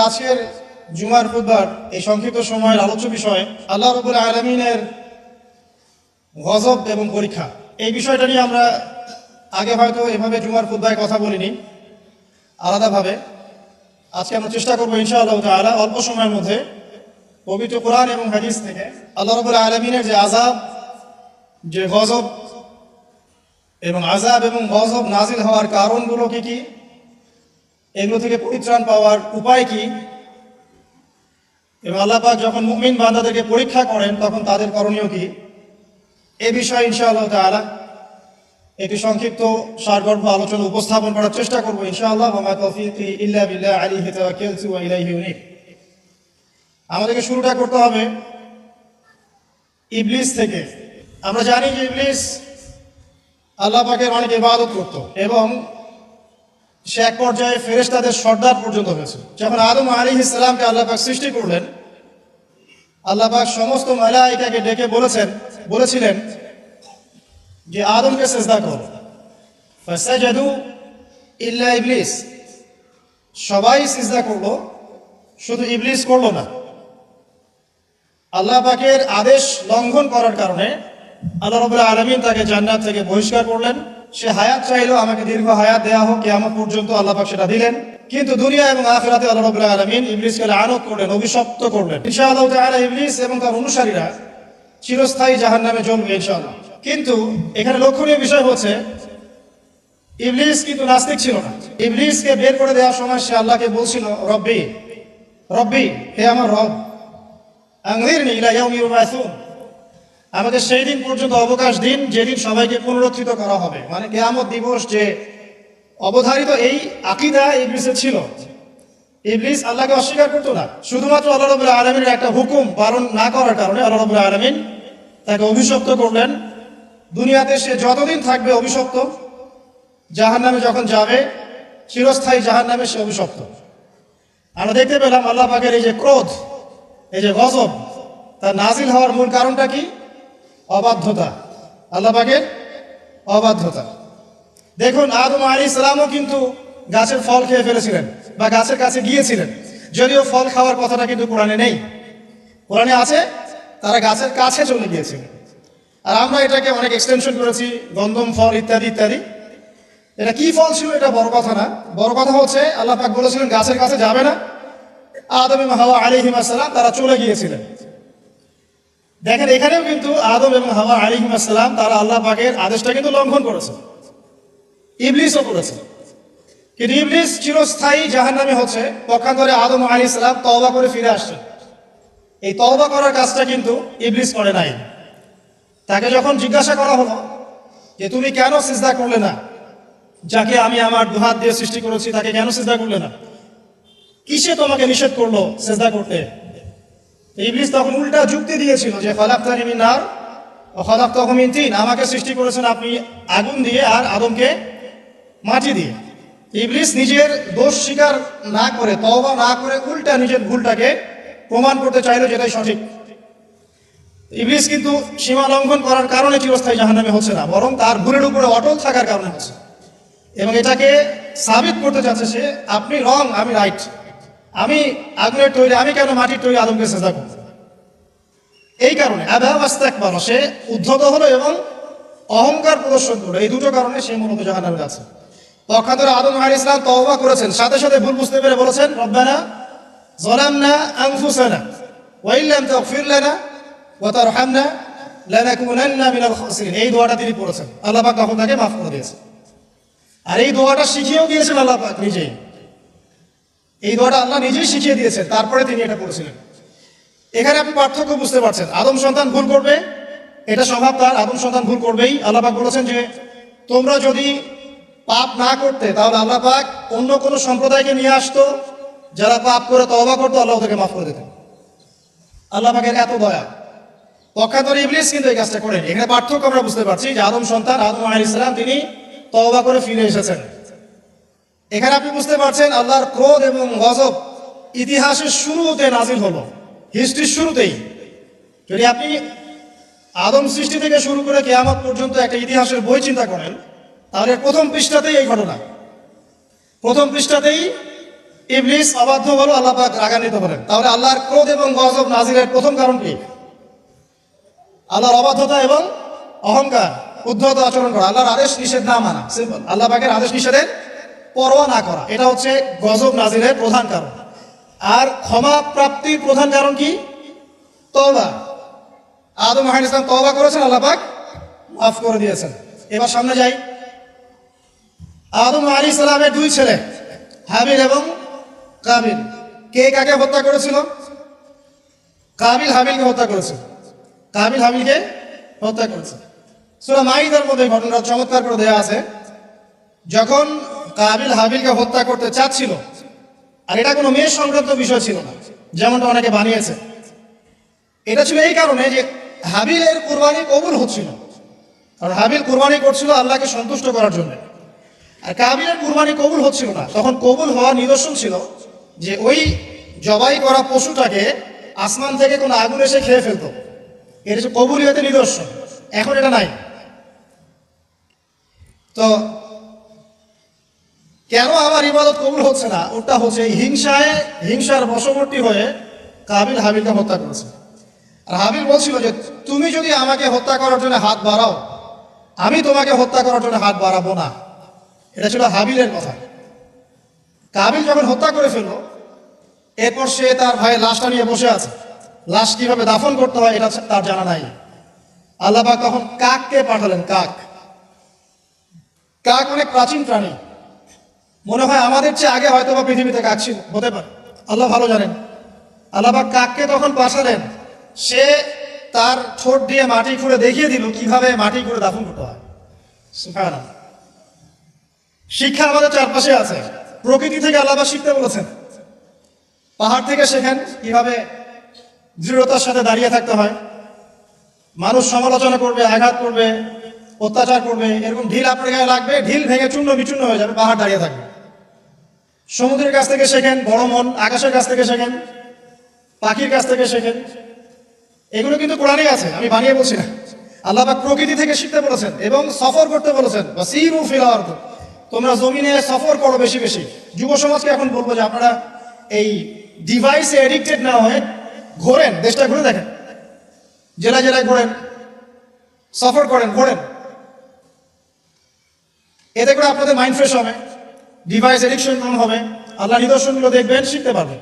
আজকের জুমার খুতবার এই সংক্ষিপ্ত সময়ের আলোচ্য বিষয় আল্লাহ রাব্বুল আলামিনের গজব এবং পরীক্ষা। এই বিষয়টা নিয়ে আমরা আগে হয়তো এভাবে জুমার খুতবায় কথা বলিনি আলাদাভাবে। আজকে আমরা চেষ্টা করবো ইনশাআল্লাহ তাআলা অল্প সময়ের মধ্যে পবিত্র কোরআন এবং হাদিস থেকে আল্লাহ রাব্বুল আলামিনের যে আযাব, যে গজব এবং আযাব এবং গজব নাজিল হওয়ার কারণগুলো কি, এগুলো থেকে পরিত্রাণ পাওয়ার উপায় কি, এবং আল্লাহ পাক যখন মুমিন বান্দাদেরকে পরীক্ষা করেন তখন তাদের করণীয় কি, এ বিষয়ে ইনশাআল্লাহ তাআলা একটি সংক্ষিপ্ত সারগর্ভ আলোচনা উপস্থাপন করার চেষ্টা করব ইনশাআল্লাহ। ওয়া মা তাওফীকি ইল্লা বিল্লাহ আলাইহি তাওয়াক্কালতু ওয়া ইলাইহি উনীব। আমাদেরকে শুরুটা করতে হবে ইবলিস থেকে। আমরা জানি যে ইবলিস আল্লাহ পাকের অনেক ইবাদত করত এবং সে এক পর্যায়ে ফেরেশতাদের সর্দার পর্যন্ত হয়েছে। যখন আদম আলাইহিস সালামকে আল্লাহ পাক সৃষ্টি করলেন, আল্লাহ পাক সমস্ত মালায়েকাকে ডেকে বলেছিলেন যে আদমকে সিজদা করো, ফাসাজাদু ইল্লা ইবলিস। সবাই সিজদা করলো, শুধু ইবলিস করলো না। আল্লাহ পাকের আদেশ লঙ্ঘন করার কারণে আল্লাহ রাব্বুল আলামিন তাকে জান্নাত থেকে বহিষ্কার করলেন। সে হায়াত চাইলো, আমাকে দীর্ঘ হায়াত দেয়া হোক, কিয়ামত পর্যন্ত, আল্লাহ পাক সেটা দিলেন। কিন্তু দুনিয়া এবং আখিরাতে আল্লাহ রাব্বুল আলামিন ইবলিসকে লানত করলেন, অভিশপ্ত করলেন। ইনশাআল্লাহ তাআলা ইবলিস এবং তার অনুসারীরা চিরস্থায়ী জাহান্নামে জ্বলবে ইনশাআল্লাহ। কিন্তু এখানে লক্ষণীয় বিষয় হচ্ছে ইবলিস কিন্তু নাস্তিক ছিল না। ইবলিসকে বের করে দেওয়ার সময় সে আল্লাহকে বলছিল, রব্বি রব্বি, হে আমার রব, আনজিরনি ইলা ইয়াউমি ইউবাসুন, আমাকে সেই দিন পর্যন্ত অবকাশ দিন যেদিন সবাইকে পুনরুত্থিত করা হবে, মানে কিয়ামত দিবস যে অবধারিত। এই আকীদা ইবলিসের ছিল। ইবলিস আল্লাহকে অস্বীকার করতো না। শুধুমাত্র আল্লাহ রাব্বুল আলামিনের একটা হুকুম পালন না করার কারণে আল্লাহ রাব্বুল আলামিন তাকে অভিশপ্ত করলেন। দুনিয়াতে সে যতদিন থাকবে অভিশপ্ত, জাহান্নামে যখন যাবে চিরস্থায়ী জাহান্নামে সে অভিশপ্ত। আমরা দেখতে পেলাম আল্লাহ পাকের এই যে ক্রোধ, এই যে গজব, তার নাজিল হওয়ার মূল কারণটা কি? অবাধ্যতা, আল্লাহ পাকের অবাধ্যতা। দেখুন আদম আলাইহিস সালামও কিন্তু গাছের ফল খেয়ে ফেলেছিলেন বা গাছের কাছে গিয়েছিলেন, যদিও ফল খাওয়ার কথাটা কিন্তু কোরআনে নেই। কোরআনে আছে তারা গাছের কাছে চলে গিয়েছিলেন। আর আমরা এটাকে অনেক এক্সটেনশন করেছি, গন্ধম ফল ইত্যাদি ইত্যাদি। এটা কি ফল ছিল এটা বড় কথা না, বড় কথা হচ্ছে আল্লাহ পাক বলেছিলেন গাছের কাছে যাবে না। আদম এবং হাওয়া আলাইহিস সালাম তারা চলে গিয়েছিলেন। দেখেন এখানেও কিন্তু আদম এবং হাওয়া আলাইহিস সালাম তারা আল্লাহ পাকের আদেশটা কিন্তু লঙ্ঘন করেছে, ইবলিসও করেছে। কিন্তু ইবলিস চিরস্থায়ী জাহান্নামে হচ্ছে পক্ষান্তরে আদম আলাইহিস সালাম তওবা করে ফিরে আসছেন। এই তওবা করার কাজটা কিন্তু ইবলিস করে নাই। তাকে যখন জিজ্ঞাসা করা হলো যে তুমি কেন সিজদা করলে না, যাকে আমি আমার দুহাত দিয়ে সৃষ্টি করেছি তাকে কেন সিজদা করলে না, কিসে তোমাকে নিষেধ করলো সিজদা করতে? ইবলিস তখন উল্টা যুক্তি দিয়েছিল যে খালাকতানি মিন নার ওয়া খালাকতাহু মিন তিন, আমাকে সৃষ্টি করেছেন আপনি আগুন দিয়ে আর আদমকে মাটি দিয়ে। ইবলিস নিজের দোষ স্বীকার না করে, তওবা না করে, উল্টা নিজের ভুলটাকে প্রমাণ করতে চাইলো যেটাই সঠিক। ইবলিস কিন্তু সীমা লঙ্ঘন করার কারণে চিরস্থায়ী জাহান্নামে হচ্ছে না, বরং তার ভুলের উপরে অটল থাকার কারণে হচ্ছে। এবং এটাকে সাবিত করতে চাচ্ছে সে, আপনি রং, আমি রাইট, আমি আগুনের তৈরি, আমি কেন মাটির তৈরি আদমকে সিজদা করব? এই কারণে আবা ওয়াস্তাকবারা, সে উদ্ধত হলো এবং অহংকার প্রদর্শন করলো। এই দুটো কারণে সে মূলত জাহান্নামে যাচ্ছে। পক্ষান্তরে আদম আলাইহিস সালাম তওবা করেছেন, সাথে সাথে ভুল বুঝতে পেরে বলেছেন, রব্বানা যালামনা আনফুসানা ওয়া ইল্লাম তাগফির লানা ওয়া তারহামনা লানাকুনান্না মিনাল খাসিরিন। এই দোয়াটা তিনি পড়েছেন, আল্লাহ পাক তখন তাকে মাফ করে দিয়েছেন। আর এই দোয়াটা শিখিয়েও দিয়েছেন আল্লাহ পাক নিজেই। এই দোয়াটা আল্লাহ নিজেই শিখিয়ে দিয়েছেন, তারপরে তিনি এটা করেছিলেন। এখানে আপনি পার্থক্য বুঝতে পারছেন। আদম সন্তান ভুল করবে, এটা স্বভাব তার, আদম সন্তান ভুল করবেই। আল্লাহ পাক বলেছেন যে তোমরা যদি পাপ না করতে তাহলে আল্লাহ পাক অন্য কোনো সম্প্রদায়কে নিয়ে আসতো, যারা পাপ করে তওবা করতো, আল্লাহ ওদেরকে মাফ করে দিতেন। আল্লাহ পাকের এত দয়া। পক্ষান্তরে ইবলিস কিন্তু এই কাজটা করেন। এখানে পার্থক্য আমরা বুঝতে পারছি যে আদম সন্তান আদম আলাইহিস সালাম তিনি তওবা করে ফিরে এসেছেন। এখানে আপনি বুঝতে পারছেন আল্লাহর ক্রোধ এবং গজব ইতিহাসের শুরুতে নাজিল হলো, হিস্ট্রির শুরুতেই। যদি আপনি আদম সৃষ্টি থেকে শুরু করে কিয়ামত পর্যন্ত একটা ইতিহাসের বই চিন্তা করেন, তাহলে প্রথম পৃষ্ঠাতেই এই ঘটনা, প্রথম পৃষ্ঠাতেই ইবলিস অবাধ্য হলো, আল্লাহ পাক রাগান্বিত হলেন। তাহলে আল্লাহর ক্রোধ এবং গজব নাজিলের প্রথম কারণ কি? আল্লাহর অবাধ্যতা এবং অহংকার, উদ্ধত আচরণ করা, আল্লাহর আদেশ নিষেধ না মানা, সিম্পল। আল্লাহ পাকের আদেশ নিষেধের পরোয়া না করা, এটা হচ্ছে গজব নাজিলের প্রধান কারণ। আর ক্ষমা প্রাপ্তির প্রধান কারণ কি? তওবা। আদম আলাইহিস সালাম তওবা করেছেন, আল্লাহ পাক মাফ করে দিয়েছেন। এবার সামনে যাই। আদম আলাইহিস সালামের দুই ছেলে হাবিল এবং কাবিল, কে কাকে হত্যা করেছিল? কাবিল হাবিলকে হত্যা করেছে। কাবিল হাবিলকে হত্যা করেছে। সূরা মাইদার মধ্যে ঘটনা চমৎকার করে দেয়া আছে। যখন কাবিল হাবিলকে হত্যা করতে চাচ্ছিল, আর এটা কোনো মেয়ে সংক্রান্ত বিষয় ছিল না যেমনটা অনেকে বানিয়েছে, এটা ছিল এই কারণে যে হাবিলের কুরবানি কবুল হচ্ছিল। কারণ হাবিল কুরবানি করছিল আল্লাহকে সন্তুষ্ট করার জন্য, আর কাবিলের কুরবানি কবুল হচ্ছিল না। তখন কবুল হওয়ার নিদর্শন ছিল যে ওই জবাই করা পশুটাকে আসমান থেকে কোনো আগুন এসে খেয়ে ফেলতো, এটা হচ্ছে কবুলিয়তের নিদর্শন। এখন এটা নাই। তো কেন আমার ইবাদত কবুল হচ্ছে না? ওটা হচ্ছে হিংসার বশবর্তী হয়ে কাবিল হাবিলকে হত্যা করেছে। আর হাবিল বলছিল যে তুমি যদি আমাকে হত্যা করার জন্য হাত বাড়াও, আমি তোমাকে হত্যা করার জন্য হাত বাড়াবো না। এটা ছিল হাবিলের কথা। কাবিল যখন হত্যা করে ফেলল, এরপর সে তার ভাইয়ের লাশটা নিয়ে বসে আছে। লাশ কিভাবে দাফন করতে হয় এটা তার জানা নাই। আল্লাহ পাক তখন কাককে পাঠালেন। কাক অনেক প্রাচীন প্রাণী, মনে হয় আমাদের চেয়ে আগে হয়তো বা পৃথিবীতে কাক ছিল, হতে পারে, আল্লাহ ভালো জানেন। আল্লাহ পাক কাককে তখন পাঠালেন, সে তার ঠোঁট দিয়ে মাটি খুঁড়ে দেখিয়ে দিল কিভাবে মাটি খুঁড়ে দাফন করতে হয়। সুবহানাল্লাহ। শিক্ষা আমাদের চারপাশে আছে। প্রকৃতি থেকে আল্লাহ পাক শিখতে বলেছেন। পাহাড় থেকে শেখেন কিভাবে দৃঢ়তার সাথে দাঁড়িয়ে থাকতে হয়। মানুষ সমালোচনা করবে, আঘাত করবে, অত্যাচার করবে, এরকম ঢিল আপনার গায়ে লাগবে, ঢিল ভেঙে চূর্ণ বিচূর্ণ হয়ে যাবে, পাহাড় দাঁড়িয়ে থাকবে। সমুদ্রের কাছ থেকে শেখেন বড় মন, আকাশের কাছ থেকে শেখেন, পাখির কাছ থেকে শেখেন। এগুলো কিন্তু কোরআনেই আছে, আমি বানিয়ে বলছি না। আল্লাহ পাক প্রকৃতি থেকে শিখতে বলেছেন এবং সফর করতে বলেছেন। বাসিরু ফিল আরদ, তোমরা জমিনে সফর করো বেশি বেশি। যুব সমাজকে এখন বলবো যে আপনারা এই ডিভাইসে এডিক্টেড না হয়ে ঘোরেন, দেশটা ঘুরে দেখেন, জেলায় জেলায় ঘোরেন, সফর করেন, ঘোরেন। এতে করে আপনাদের মাইন্ড ফ্রেশ হবে, ডিভাইস এডিকশন কম হবে, আল্লাহ নিদর্শনগুলো দেখবেন, শিখতে পারবেন।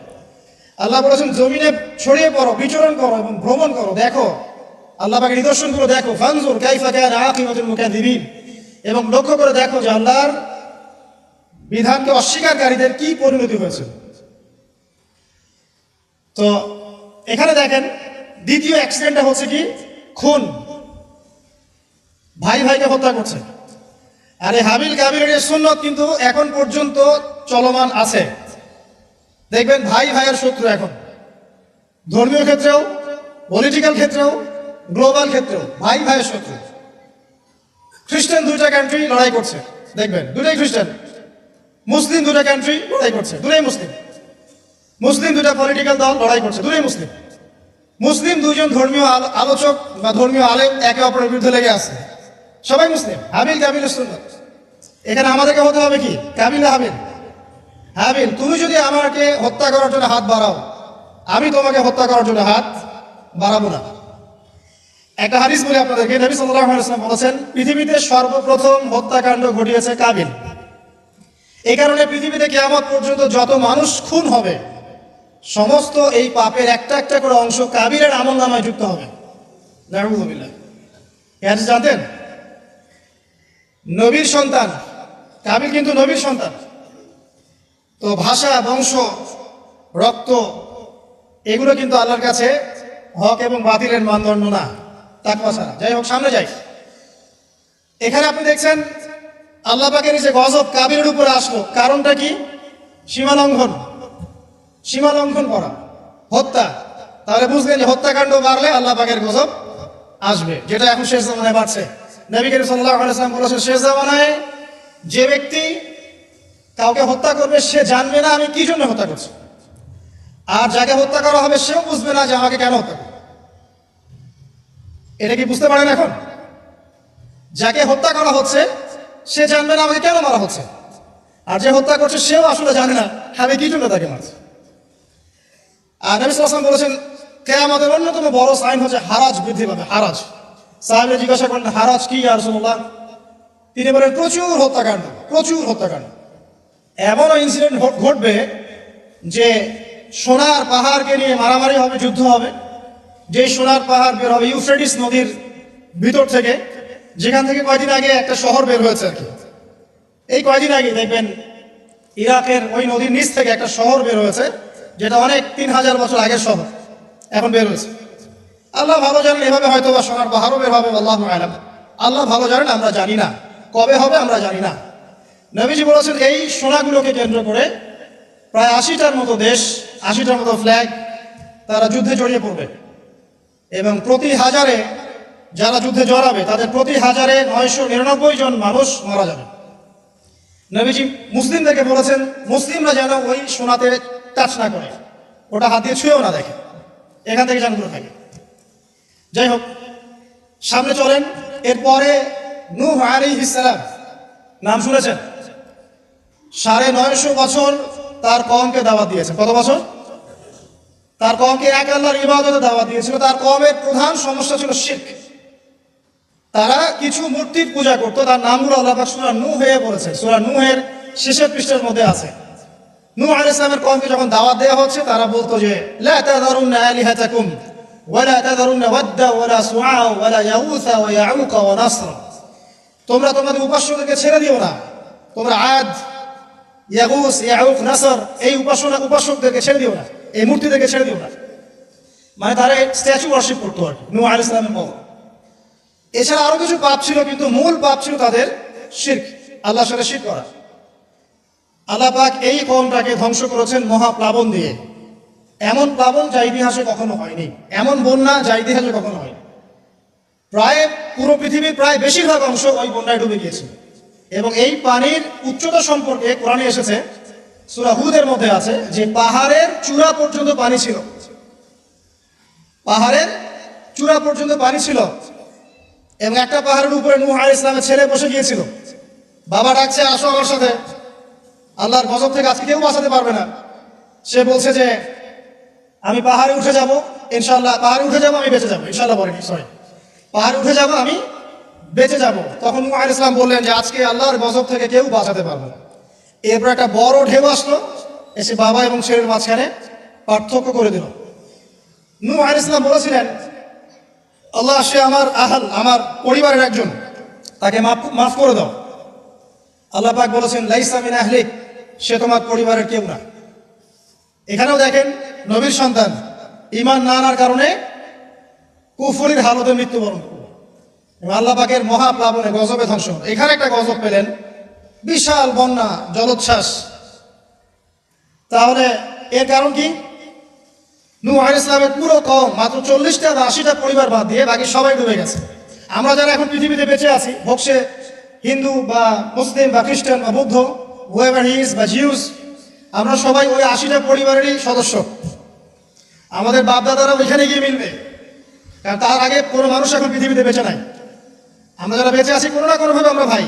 আল্লাহ বলেছেন জমিনে ছড়িয়ে পড়ো, বিচরণ করো এবং ভ্রমণ করো, দেখো আল্লাহ পাকের নিদর্শনগুলো দেখো। ফানজুর কাইফা কানা আকিবাতুল মুকাযযিবিন, এবং লক্ষ্য করে দেখো যে আল্লাহর বিধানকে অস্বীকারীদের কি পরিণতি হয়েছে। তো এখানে দেখেন দ্বিতীয় অ্যাক্সিডেন্টটা হচ্ছে কি? খুন। ভাই ভাইকে হত্যা করছে। আর এই হাবিল কাবিলের সুন্নত কিন্তু এখন পর্যন্ত চলমান আছে। দেখবেন ভাই ভাইয়ের শত্রু এখন, ধর্মীয় ক্ষেত্রেও, পলিটিক্যাল ক্ষেত্রেও, গ্লোবাল ক্ষেত্রেও ভাই ভাইয়ের শত্রু। খ্রিস্টান দুইটা কান্ট্রি লড়াই করছে, দেখবেন দুটাই খ্রিস্টান। মুসলিম দুটা কান্ট্রি লড়াই করছে, দুটাই মুসলিম। মুসলিম দুটা পলিটিক্যাল দল লড়াই করছে, দুটাই মুসলিম। মুসলিম দুজন ধর্মীয় আলোচক বা ধর্মীয় আলেম একে অপরের বিরুদ্ধে লেগে আছে, সবাই মুসলিম। হাবিল কাবিলের সুন্নাত। এখানে আমাদেরকে হতে হবে কি? কাবিল হাবিল। হাবিল, তুমি যদি আমাকে হত্যা করার জন্য হাত বাড়াও, আমি তোমাকে হত্যা করার জন্য হাত বাড়াবো না। একটা হাদিস বলি আপনাদেরকে। নবী সাল্লাল্লাহু আলাইহি ওয়াসাল্লাম বলেছেন পৃথিবীতে সর্বপ্রথম হত্যাকাণ্ড ঘটিয়েছে কাবিল। এই কারণে পৃথিবীতে কিয়ামত পর্যন্ত যত মানুষ খুন হবে, সমস্ত এই পাপের একটা একটা করে অংশ কাবিলের আমলনামায় যুক্ত হবে। নাউযুবিল্লাহ। এর জানতেন? নবীর সন্তান কাবিল কিন্তু নবীর সন্তান। তো ভাষা, বংশ, রক্ত এগুলো কিন্তু আল্লাহর কাছে হক এবং বাতিলের মানদণ্ড না, তাকওয়া ছাড়া। যাই হোক, সামনে যাই। এখানে আপনি দেখছেন আল্লাহ পাকের যে গজব কাবিলের উপরে আসলো, কারণটা কি? সীমা লঙ্ঘন করা, হত্যা। তাহলে বুঝলেন যে হত্যাকাণ্ড বাড়লে আল্লাহ পাকের গজব আসবে, যেটা এখন শেষ জামানায় বাড়ছে। নবী করিম সাল্লাল্লাহু আলাইহি ওয়াসাল্লাম বলেছেন শেষ জামানায় যে ব্যক্তি কাউকে হত্যা করবে সে জানবে না আমি কি জন্য হত্যা করছি, আর যাকে হত্যা করা হবে সেও বুঝবে না যে আমাকে কেন হত্যা করবে। এটা কি বুঝতে পারেন? এখন যাকে হত্যা করা হচ্ছে সে জানবে না আমাকে কেন মারা হচ্ছে, আর যে হত্যা করছে সেও আসলে জানে না আমি কি জন্য তাকে মারছি। আর নবী সাল্লাল্লাহু আলাইহি ওয়াসাল্লাম বলেছেন কিয়ামতের অন্যতম বড় সাইন হচ্ছে হারাজ বৃদ্ধি পাবে। হারাজ। সাহাবীরা জিজ্ঞাসা করেন হারাজ কি ইয়া রাসূলুল্লাহ? তিনি বলেন প্রচুর হত্যাকাণ্ড, প্রচুর হত্যাকাণ্ড। এমনও ইনসিডেন্ট ঘটবে যে সোনার পাহাড়কে নিয়ে মারামারি হবে, যুদ্ধ হবে। যে সোনার পাহাড় বের হবে ইউফ্রেটিস নদীর ভিতর থেকে, যেখান থেকে কয়দিন আগে একটা শহর বের হয়েছে আর কি। এই কয়দিন আগে দেখবেন ইরাকের ওই নদীর নিচ থেকে একটা শহর বের হয়েছে, যেটা অনেক 3000 বছর আগের শহর, এখন বের হয়েছে। আল্লাহ ভালো জানেন, এভাবে হয়তো বা সোনার পাহাড়ও বের হবে, আল্লাহু আ'লাম। আল্লাহ ভালো জানেন, আমরা জানি না কবে হবে, আমরা জানি না। নবীজি বলেছেন এই সোনাগুলোকে কেন্দ্র করে প্রায় 80টার মতো দেশ, 80টার মতো ফ্ল্যাগ তারা যুদ্ধে জড়িয়ে পড়বে, এবং প্রতি হাজারে যারা যুদ্ধে জড়াবে তাদের প্রতি হাজারে 999 জন মানুষ মারা যাবে। নবীজি মুসলিমদেরকে বলেছেন মুসলিমরা যেন ওই সোনাতে টাচ না করে, ওটা হাত দিয়ে ছুঁয়েও না দেখে, এখান থেকে যেন দূরে থাকে। যাই হোক, সামনে চলেন। এরপরে নূহ আলাইহিস সালাম, নাম শুনেছেন? 950 বছর তার কওমকে দাওয়াত দিয়েছেন। কত বছর? তার কওমকে এক আল্লাহর ইবাদতে দাওয়াত দিয়েছিল। তার কওমের প্রধান সমস্যা ছিল শিরক। তারা কিছু মূর্তির পূজা করত। তার নামগুলো আল্লাহ পাক সূরা নূহে বলেছেন, সূরা নূহের শেষের পৃষ্ঠার মধ্যে আছে। নূহ আলাইহিস সালামের কওমকে যখন দাওয়াত দেওয়া হচ্ছে, তারা বলতো যে লা তাযারুন্না আলিহাতাকুম ওয়া লা তাযারুন্না ওয়াদ্দা ওয়া লা সুআ ওয়া লা ইয়াগুসা ওয়া ইয়াউকা ওয়া নাসরা। তোমরা তোমাদের উপাস্যদেরকে ছেড়ে দিও না। তোমরা আদ, ইয়াগুস, ইয়াউক, নাসর এই উপাসকদেরকে ছেড়ে দিও না, এই মূর্তিদেরকে ছেড়ে দিও না। মানে তারা স্ট্যাচু ওয়ার্শিপ করতো আর কি, নূহ আলাইহিস সালামের কওম। এছাড়া আরো কিছু পাপ ছিল, কিন্তু মূল পাপ ছিল তাদের শিরক, আল্লাহর সাথে শিরক করা। আল্লাহ পাক এই কওমটাকে ধ্বংস করেছেন মহাপ্লাবন দিয়ে। এমন প্লাবন যা ইতিহাসে কখনো হয়নি, এমন বন্যা যা ইতিহাসে কখনো হয়নি। প্রায় পুরো পৃথিবীর প্রায় বেশিরভাগ অংশ ওই বন্যায় ডুবে গিয়েছিল। এবং এই পানির উচ্চতা সম্পর্কে কোরআনে এসেছে, সূরা হুদের মধ্যে আছে যে পাহাড়ের চূড়া পর্যন্ত পানি ছিল। পাহাড়ের চূড়া পর্যন্ত পানি ছিল। এবং একটা পাহাড়ের উপরে নূহ আলাইহিস সালামের ছেলে বসে গিয়েছিল। বাবা ডাকছে আসো আমার সাথে, আল্লাহর গজব থেকে আজকে কেউ বাঁচাতে পারবে না। সে বলছে যে আমি পাহাড়ে উঠে যাব, ইনশাআল্লাহ পাহাড়ে উঠে যাব, আমি বেঁচে যাবো। ইনশাআল্লাহ বলেনি, সরি, পাহাড়ে উঠে যাব, আমি বেঁচে যাব। তখন নূহ আলাইহিস সালাম বললেন যে আজকে আল্লাহর গজব থেকে কেউ বাঁচাতে পারবে না। এরপর একটা বড় ঢেউ আসলো, এসে বাবা এবং ছেলের মাঝখানে পার্থক্য করে দিল। নূহ আলাইহিস সালাম বলেছিলেন আল্লাহ, সে আমার আহল, আমার পরিবারের একজন, তাকে মাফ করে দাও। আল্লাহ পাক বলেছেন লাইসা মিন আহলিক, সে তোমার পরিবারের কেউ না। এখানেও দেখেন নবীর সন্তান ঈমান না আনার কারণে কুফরির হালতে মৃত্যুবরণ করল এবং আল্লাহ পাকের মহাপ্লাবনে গজবে ধ্বংস হল। এখানে একটা গজব পেলেন, বিশাল বন্যা, জলোচ্ছ্বাস। তাহলে এর কারণ কি? নূহ আলাইহিস সালামের পুরো কওম, মাত্র 40টা বা 80টা পরিবার বাদ দিয়ে বাকি সবাই ডুবে গেছে। আমরা যারা এখন পৃথিবীতে বেঁচে আছি, ভোক্সে হিন্দু বা মুসলিম বা খ্রিস্টান বা বৌদ্ধ, হুয়েভার হি ইজ বা জিউস, আমরা সবাই ওই 80টা পরিবারেরই সদস্য। আমাদের বাপদাদারা ওইখানে গিয়ে মিলবে, কারণ তার আগে কোনো মানুষ এখন পৃথিবীতে বেঁচে নাই। আমরা যারা বেঁচে আছি কোনো না কোনোভাবে আমরা ভাই,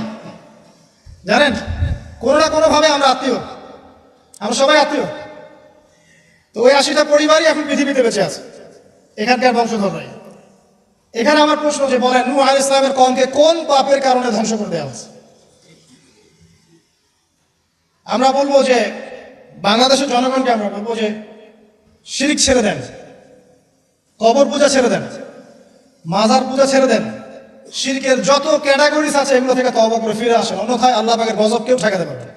জানেন, কোনো না কোনোভাবে আমরা আত্মীয়, আমরা সবাই আত্মীয়। তো ওই 80টা পরিবারই এখন পৃথিবীতে বেঁচে আছে, এখানকার বংশধর নাই। এখানে আমার প্রশ্ন যে বলেন নূহ আলাইহিস সালামের কওমকে কোন পাপের কারণে ধ্বংস করে দেওয়া হয়েছে? আমরা বলবো যে বাংলাদেশের জনগণকে আমরা বলবো যে শিরক ছেড়ে দেন, কবর পূজা ছেড়ে দেন, মাজার পূজা ছেড়ে দেন। শিরকের যত ক্যাটাগরিজ আছে এগুলো থেকে তওবা করে ফিরে আসেন, অন্যথায় আল্লাহ পাকের গজব কেউ ঠেকাতে পারবে না।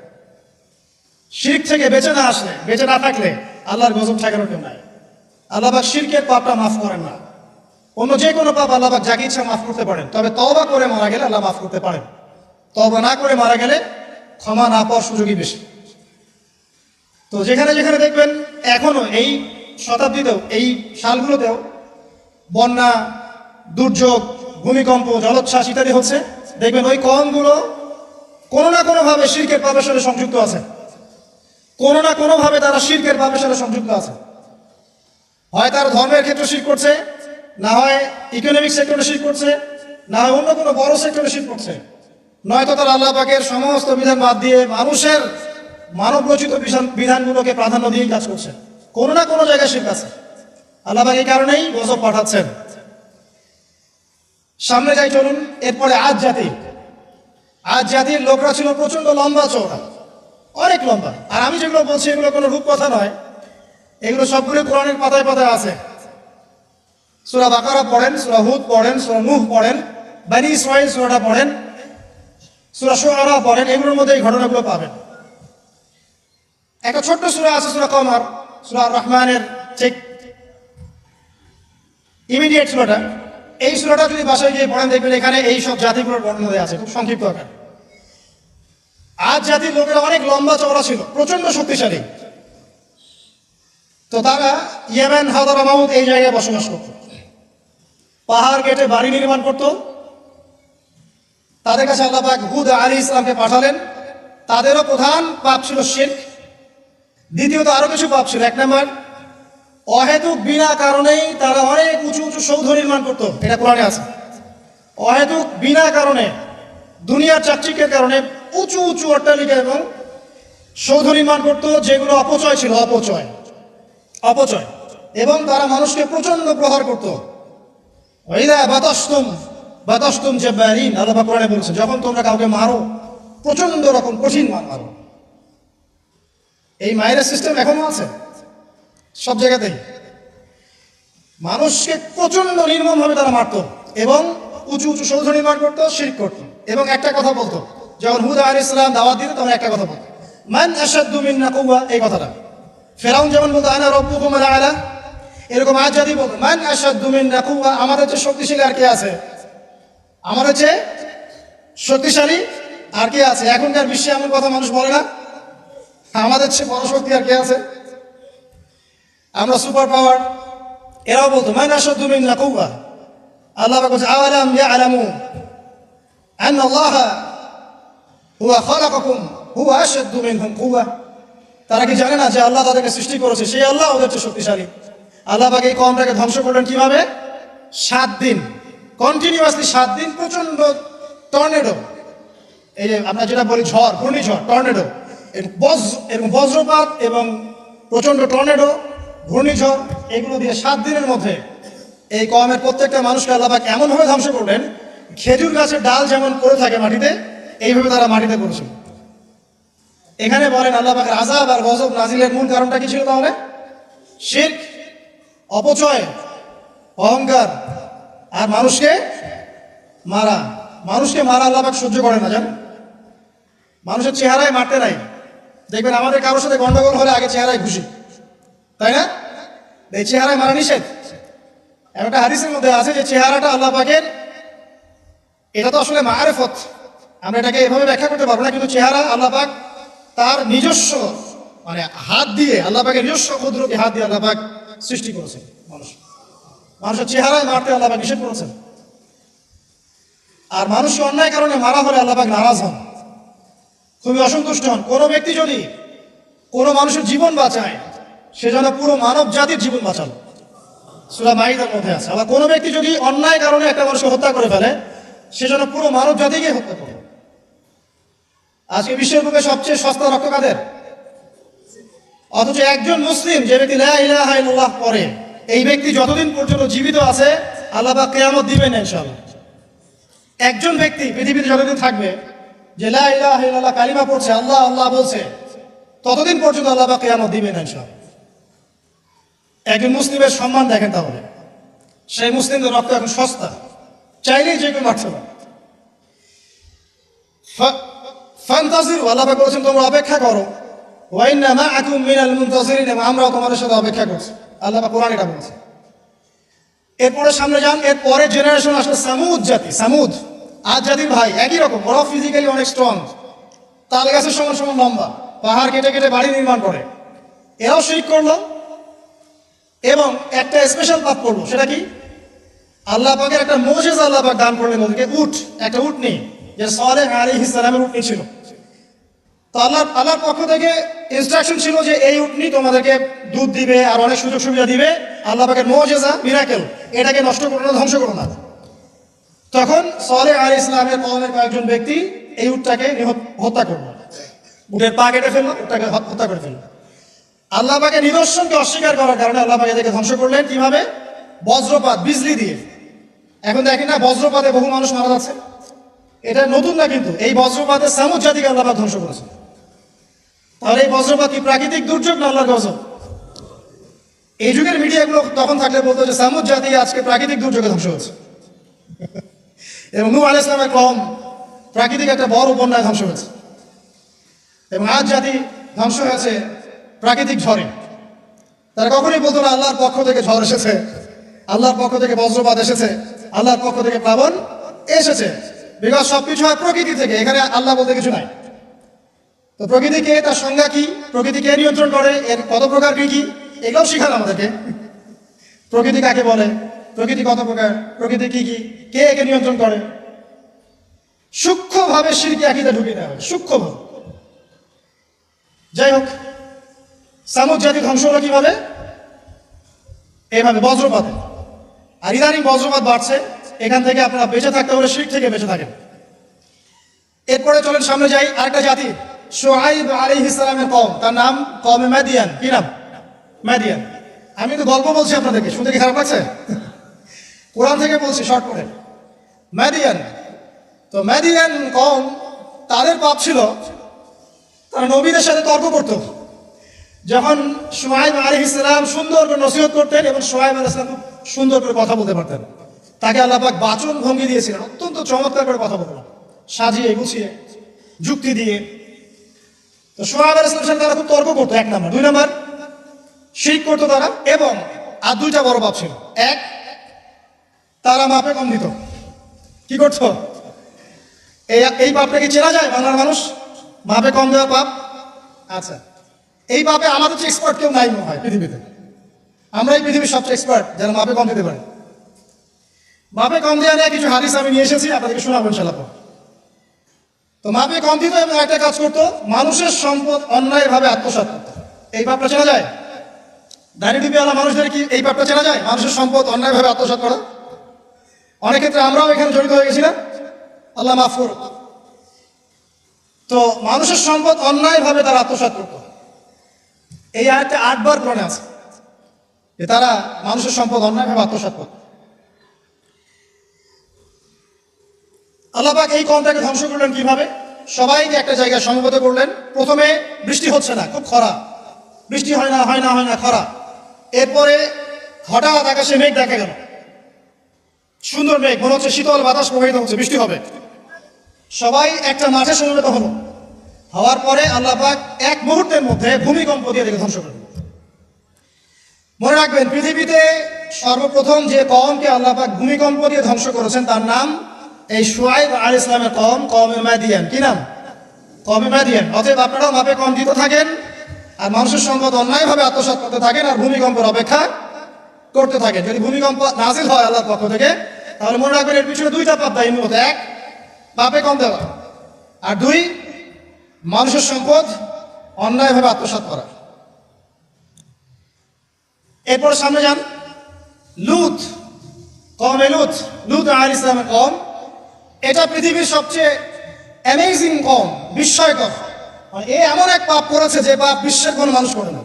শিরক থেকে বেঁচে না আসলে, বেঁচে না থাকলে আল্লাহর গজব ঠেকানোর কেউ নাই। আল্লাহ পাক শিরকের পাপটা মাফ করেন না। অন্য যে কোনো পাপ আল্লাহ পাক যাকে ইচ্ছা মাফ করতে পারেন, তবে তওবা করে মারা গেলে আল্লাহ মাফ করতে পারেন। তওবা না করে মারা গেলে ক্ষমা না পাওয়ার সুযোগই বেশি। তো যেখানে যেখানে দেখবেন এখনো এই শতাব্দীতেও, এই সালগুলোতেও বন্যা, দুর্যোগ, ভূমিকম্প, জলোচ্ছ্বাস ইত্যাদি হচ্ছে, দেখবেন ওই কওমগুলো কোনো না কোনোভাবে শিরকের পাপের সাথে সংযুক্ত আছে। কোনো না কোনোভাবে তারা শিরকের পাপের সাথে সংযুক্ত আছে। হয় তার ধর্মের ক্ষেত্রে শিরক করছে, না হয় ইকোনমিক সেক্টরে শিরক করছে, না হয় অন্য কোনো বড় সেক্টরে শিরক করছে, নয়তো তারা আল্লাহ পাকের সমস্ত বিধান বাদ দিয়ে মানুষের মানব রচিত বিধানগুলোকে প্রাধান্য দিয়েই কাজ করছে। কোনো না কোনো জায়গায় শিরক আছে। আল্লাহ পাক এই কারণেই গজব পাঠাচ্ছেন। সামনে যাই চলুন। এরপরে আজ জাতির লোকরা ছিল প্রচন্ড লম্বা চওড়া, অনেক লম্বা। আর আমি যেগুলো বলছি এগুলো কোনো রূপকথা নয়, এগুলো সবগুলো কোরআনের পাতায় পাতায় আছে। সূরা বাকারা পড়েন, সূরা হুদ পড়েন, সূরা নূহ পড়েন, বনী ইসরাঈল সূরাটা পড়েন, সূরা শুআরা পড়েন, এগুলোর মধ্যে এই ঘটনাগুলো পাবেন। একটা ছোট্ট সূরা আছে সূরা কমর, সূরা রহমানের ঠিক ইমিডিয়েট সূরাটা। এই সূরাটা যদি বাসায় গিয়ে পড়েন দেখবেন এখানে এই সব জাতিগুলোর বর্ণনা দেওয়া আছে খুব সংক্ষিপ্ত আকারে। আজ জাতির লোকেরা অনেক লম্বা চওড়া ছিল, প্রচন্ড শক্তিশালী। তো তারা ইয়েমেন, হাদারামাউত এই জায়গায় বসবাস করত, পাহাড় কেটে বাড়ি নির্মাণ করত। তাদের কাছে আল্লাহ পাক হুদ আলাইহিস সালামকে পাঠালেন। তাদেরও প্রধান পাপ ছিল শিরক। দ্বিতীয়ত আরো কিছু পাপ ছিল। এক নম্বর, অহেতুক বিনা কারণেই তারা অনেক উঁচু উঁচু সৌধ নির্মাণ করত। এটা কোরআনে আছে। অহেতুক বিনা কারণে, দুনিয়ার চাকচিক্যের কারণে উঁচু উঁচু অট্টালিকা এবং সৌধ নির্মাণ করত, যেগুলো অপচয় ছিল, অপচয়। এবং তারা মানুষকে প্রচন্ড প্রহার করত। ওয়াইদা বাতাসতুম জাব্বারিন, আল্লাহ পাক কোরআনে বলেছেন, যখন তোমরা কাউকে মারো প্রচন্ড রকম কঠিন মারো। এই মায়ের সিস্টেম এখনো আছে সব জায়গাতেই। মানুষকে প্রচন্ড নির্মমভাবে তারা মারত এবং উঁচু উঁচু সৌধ নির্মাণ করতো, শিরক করত। এবং একটা কথা বলতো, যখন হুদ আলাইহিস সালাম দাওয়াত দিত তখন একটা কথা বলতো, মান আশাদ্দু মিন্না কুওয়া, এই কথাটা। ফেরাউন যেমন বলতো আনা রাব্বুকুমুল আ'লা, এরকম আজ জাতি বলতো মান আশাদ্দু মিন্না কুওয়া, আমাদের চেয়ে শক্তিশালী আর কে আছে? আমাদের চেয়ে শক্তিশালী আর কে আছে? এখনকার বিশ্বে এমন কথা মানুষ বলে না, আমাদের চেয়ে বড় শক্তি আর কে আছে? আমরা সুপার পাওয়ার। এরাও বলতো মান আশাদ্দু মিন্না কুওয়া। আল্লাহ পাক বলছে আওয়ালাম ইয়ালামু আন্নাল্লাহা হুয়া খালাকাকুম হুয়া আশাদ্দু মিনহুম কুওয়া। তারা কি জানে না যে আল্লাহ তাদেরকে সৃষ্টি করেছে, সেই আল্লাহ ওদের চেয়ে শক্তিশালী। আল্লাহ পাক এই কওমটাকে ধ্বংস করলেন কিভাবে? 7 দিন কন্টিনিউয়াসলি, 7 দিন প্রচন্ড টর্নেডো, এই যে আমরা যেটা বলি ঝড়, ঘূর্ণিঝড়, টর্নেডো, এবং বজ্রপাত এবং প্রচন্ড টর্নেডো, ঘূর্ণিঝড়, এগুলো দিয়ে 7 দিনের মধ্যে এই কওমের প্রত্যেকটা মানুষকে আল্লাহ পাক এমনভাবে ধ্বংস করলেন, খেজুর গাছের ডাল যেমন পড়ে থাকে মাটিতে, এইভাবে তারা মাটিতে পড়েছিল। এখানে বলেন আল্লাহ পাকের আযাব আর গজব নাজিলের মূল কারণটা কি ছিল তাহলে? শিরক, অপচয়, অহংকার আর মানুষকে মারা। আল্লাহ পাক সহ্য করে না, জানেন? মানুষের চেহারায় মারতে নাই। দেখবেন আমাদের কারোর সাথে গন্ডগোল হলে আগে চেহারায় খুশি, তাই না? এই চেহারায় মারা নিষেধ। একটা হাদিসের মধ্যে আছে যে চেহারাটা আল্লাহ পাকের, এটা তো আসলে মারেফত, আমরা এটাকে এভাবে ব্যাখ্যা করতে পারবো না, কিন্তু চেহারা আল্লাহ পাক তার নিজস্ব মানে হাত দিয়ে, আল্লাহ পাকের নিজস্ব কুদরতি হাত দিয়ে আল্লাহ পাক সৃষ্টি করেছেন মানুষের চেহারায় মারতে আল্লাহ পাক নিষেধ করেছেন। আর মানুষকে অন্যায় কারণে মারা হলে আল্লাহ পাক নারাজ হন, খুবই অসন্তুষ্ট হন। কোনো ব্যক্তি যদি কোনো মানুষের জীবন বাঁচায়, সে যেন পুরো মানব জাতির জীবন বাঁচালো, সূরা মাইদার মধ্যে আছে। আবার কোনো ব্যক্তি যদি অন্যায় কারণে একটা মানুষকে হত্যা করে ফেলে, সে যেন পুরো মানব জাতিকে হত্যা করে। আজকে বিশ্বের বুকে সবচেয়ে সস্তা রক্ত কাদের? অথচ একজন মুসলিম যে ব্যক্তি লা ইলাহা ইল্লাল্লাহ পড়ে, এই ব্যক্তি যতদিন পর্যন্ত জীবিত আছে আল্লাহ পাক কিয়ামত দিবেন ইনশাআল্লাহ। একজন ব্যক্তি পৃথিবীতে যতদিন থাকবে যে লা ইলাহা ইল্লাল্লাহ কালিমা পড়ছে, আল্লাহ আল্লাহ বলছে, ততদিন পর্যন্ত আল্লাহ পাক কিয়ামত দিবেন ইনশাআল্লাহ। একজন মুসলিমের সম্মান দেখেন তাহলে। সেই মুসলিমদের রক্ত এখন সস্তা, চাইলেই যে কেউ মারতে পারে। ফান্তাজিরু, আল্লাহ পাক বলেছেন তোমরা অপেক্ষা করো। ওয়া ইন্না মাআকুম মিনাল মুনতাজিরিন, আমরাও তোমাদের সাথে অপেক্ষা করছি। আল্লাহ পাক কোরআনে এটা বলেছে। এরপরে সামনে যান, এর পরের জেনারেশন আসলে সামুদ জাতি। সামুদ আজ জাতির ভাই, একই রকম, ওরা ফিজিক্যালি অনেক স্ট্রং, তাল গাছের সমান সমান লম্বা, পাহাড় কেটে কেটে বাড়ি নির্মাণ করে। এরাও শিরক করলো এবং একটা স্পেশাল পাপ করলো। সেটা কি? আল্লাহ পাকের একটা মুজিজা আল্লাহ পাক দান করলেন ওদেরকে, একটা উটনি, যে সালেহ আলাইহিস সালামের উটনি ছিল। তো আল্লাহর পক্ষ থেকে ইনস্ট্রাকশন ছিল যে এই উটনি তোমাদেরকে দুধ দিবে আর অনেক সুযোগ সুবিধা দিবে। আল্লাহ পাকের মুজিজা, মিরাকেল, এটাকে নষ্ট করো না, ধ্বংস করো না। তখন সালেহ আলাইহিস সালামের কওমের কয়েকজন ব্যক্তি এই উটটাকে হত্যা করলো। উটের পা কেটে ফেললো, উটটাকে হত্যা করে ফেললো। আল্লাহ পাকের নিদর্শনকে অস্বীকার করার কারণে আল্লাহ পাক এদেরকে ধ্বংস করলেন কিভাবে? বজ্রপাত, বিজলি দিয়ে। এখন দেখেন না বজ্রপাতে বহু মানুষ মারা যাচ্ছে, এটা নতুন না, কিন্তু এই বজ্রপাতে সামুদ জাতিকে আল্লাহ পাক ধ্বংস করেছে। তাহলে এই বজ্রপাত কি প্রাকৃতিক দুর্যোগ না আল্লাহর গজব? এই যুগের মিডিয়াগুলো তখন থাকলে বলতো যে সামুদ জাতি আজকে প্রাকৃতিক দুর্যোগে ধ্বংস হচ্ছে, এবং নূহ আলাইহিস সালামের কওম প্রাকৃতিক একটা বড় বন্যায় ধ্বংস হয়েছে, এবং আজ জাতি ধ্বংস হয়েছে প্রাকৃতিক ঝড়ে। তারা কখনোই বলতো না আল্লাহর পক্ষ থেকে ঝড় এসেছে, আল্লাহর পক্ষ থেকে বজ্রপাত এসেছে, আল্লাহর পক্ষ থেকে প্লাবন এসেছে। বিকজ সবকিছু হয় প্রকৃতি থেকে, এখানে আল্লাহ বলতে কিছু নাই। তো প্রকৃতিকে, তার সংজ্ঞা কি, প্রকৃতিকে নিয়ন্ত্রণ করে, এর কত প্রকার কি কি, এগুলোও শিখান আমাদেরকে। প্রকৃতি কাকে বলে, প্রকৃতি কত প্রকার, প্রকৃতি কি কি, কে একে নিয়ন্ত্রণ করে, সূক্ষ্মভাবে শিরকি আকীদা ঢুকিয়ে দেওয়া হয়, সূক্ষ্মভাবে। যাই হোক, সামুদ জাতি ধ্বংস হলো কিভাবে? এইভাবে, বজ্রপাতে। আর ইদানিং বজ্রপাত বাড়ছে, এখান থেকে আপনারা বেঁচে থাকতে হলে শিরক থেকে বেঁচে থাকেন। এরপরে চলেন সামনে যাই, আরেকটা জাতি, শুআইব আলাইহিস সালামের কওম, তার নাম কওমে মাদিয়ান। কি নাম? মাদিয়ান। আমি তো গল্প বলছি আপনাদেরকে, শুনতে কি খারাপ লাগছে? কোরআন থেকে বলছি শর্ট করে। মাদিয়ান, তো মাদিয়ান কওম, তাদের পাপ ছিল তারা নবীদের সাথে তর্ক করত। যখন শুআইব আলাইহিস সালাম সুন্দর করে নসিহত করতেন, এবং শুআইব আলাইহিস সালাম সুন্দর করে কথা বলতে পারতেন, তাকে আল্লাহ পাক বাচন ভঙ্গি দিয়েছিলেন, অত্যন্ত চমৎকার করে কথা বলতেন, সাজিয়ে গুছিয়ে যুক্তি দিয়ে। তো শুআইব আলাইহিস সালামের সাথে তারা খুব তর্ক করতো, এক নাম্বার। দুই নাম্বার, শিরক করতো তারা, এবং আর দুইটা বড় পাপ ছিল। এক, তারা মাপে কম দিত। কি করতো? এই পাপটা কি চেনা যায় বাংলার মানুষ? মাপে কম দেওয়া পাপ। আচ্ছা, এই পাপে আমাদের চেয়ে এক্সপার্ট কেউ নাই মনে হয় পৃথিবীতে। আমরাই পৃথিবীর সবচেয়ে এক্সপার্ট যারা মাপে কম দিতে পারে। মাপে কম দেওয়া নিয়ে কিছু হাদিস আমি নিয়ে এসেছি, আপনাদেরকে শোনাবো ইনশাআল্লাহ। তো মাপে কম দিত, এবং একটা কাজ করতো, মানুষের সম্পদ অন্যায়ভাবে আত্মসাৎ করতো। এই পাপটা চেনা যায়? দাড়ি টুপিওয়ালা মানুষদের কি এই পাপটা চেনা যায়? মানুষের সম্পদ অন্যায়ভাবে আত্মসাৎ করা। অনেক ক্ষেত্রে আমরাও এখানে জড়িত হয়ে গেছি না? আল্লাহ মাফ করুক। তো মানুষের সম্পদ অন্যায়ভাবে তারা আত্মসাৎ করত। এই আয়াতে 8 বার কোরআনে আছে যে তারা মানুষের সম্পদ অন্যায়ভাবে আত্মসাৎ করত। আল্লাহ পাক এই কওমটাকে ধ্বংস করলেন কিভাবে? সবাইকে একটা জায়গায় সমবেত করলেন। প্রথমে বৃষ্টি হচ্ছে না, খুব খরা, বৃষ্টি হয় না হয় না হয় না, খরা। এরপরে হঠাৎ আকাশে মেঘ দেখা গেল, সুন্দর মেঘ, মনে হচ্ছে শীতল বাতাস প্রবাহিত হচ্ছে, বৃষ্টি হবে। সবাই একটা মাঠে সমবেত হলো। হওয়ার পরে আল্লাহ পাক এক মুহূর্তের মধ্যে ভূমিকম্প দিয়ে দেখে ধ্বংস করলেন। মনে রাখবেন, পৃথিবীতে সর্বপ্রথম যে কওমকে আল্লাহ পাক ভূমিকম্প দিয়ে ধ্বংস করেছেন তার নাম এই শুআইব আলাইহিস সালামের কওম, কওমে মাদিয়ান। কি নাম? কওমে মাদিয়ান। অতএব আপনারাও মাপে কম দিতে থাকেন, আর মানুষের সম্পদ অন্যায়ভাবে আত্মসাৎ করতে থাকেন, আর ভূমিকম্পের অপেক্ষা করতে থাকেন। যদি ভূমিকম্প নাজিল হয় আল্লাহর পক্ষ থেকে, তাহলে মনে রাখবেন এর পিছনে দুইটা পাপ দায়ী মূলত। এক, পাপে কম দেওয়া, আর দুই, মানুষের সম্পদ অন্যায়ভাবে আত্মসাৎ করা। এরপর সামনে যান, লুত, কওমে লুত, লুত আলাইহিস সালামের কওম। এটা পৃথিবীর সবচেয়ে অ্যামেজিং কওম, বিস্ময়কর। এ এমন এক পাপ করেছে যে পাপ বিশ্বের কোনো মানুষ করে না।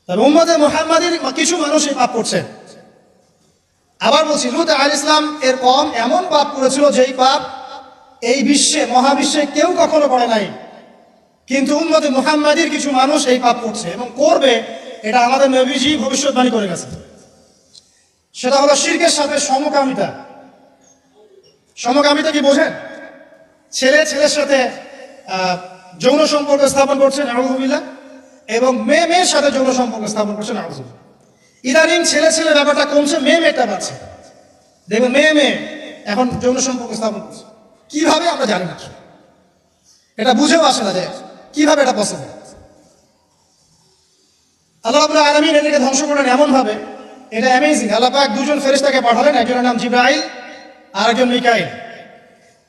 তবে উম্মতে মুহাম্মাদীর কিছু মানুষ এই পাপ করছে। আবার বলছি, লূত আলাইহিস সালাম এর কওম এমন পাপ করেছিল যেই পাপ এই বিশ্বে, মহাবিশ্বে কেউ কখনো করে নাই। কিন্তু উম্মতে মুহাম্মাদীর কিছু মানুষ এই পাপ করছে এবং করবে, এটা আমাদের নবীজি ভবিষ্যৎবাণী করে গেছে। সেটা হলো শিরকের সাথে সমকামিতা। সমকামিতা কি বোঝেন? ছেলে ছেলের সাথে যৌন সম্পর্ক স্থাপন করছে, নাউযুবিল্লাহ, এবং মেয়ে মেয়ের সাথে যৌন সম্পর্ক স্থাপন করছে, নাউযুবিল্লাহ। ইদানিং ছেলে ছেলে ব্যাপারটা কমছে, মেয়ে মেয়েটা বাড়ছে। দেখবেন মেয়ে মেয়ে এখন যৌন সম্পর্ক স্থাপন করছে। কিভাবে আমরা জানি না, এটা বুঝেও আসে না যে কিভাবে এটা পসিবল। আল্লাহ রাব্বুল আলামিন এদেরকে ধ্বংস করলেন এমন ভাবে, এটা অ্যামেজিং। আল্লাহ পাক দুজন ফেরেশতাকে পাঠালেন, একজনের নাম জিবরাইল আর একজন মিকাইল।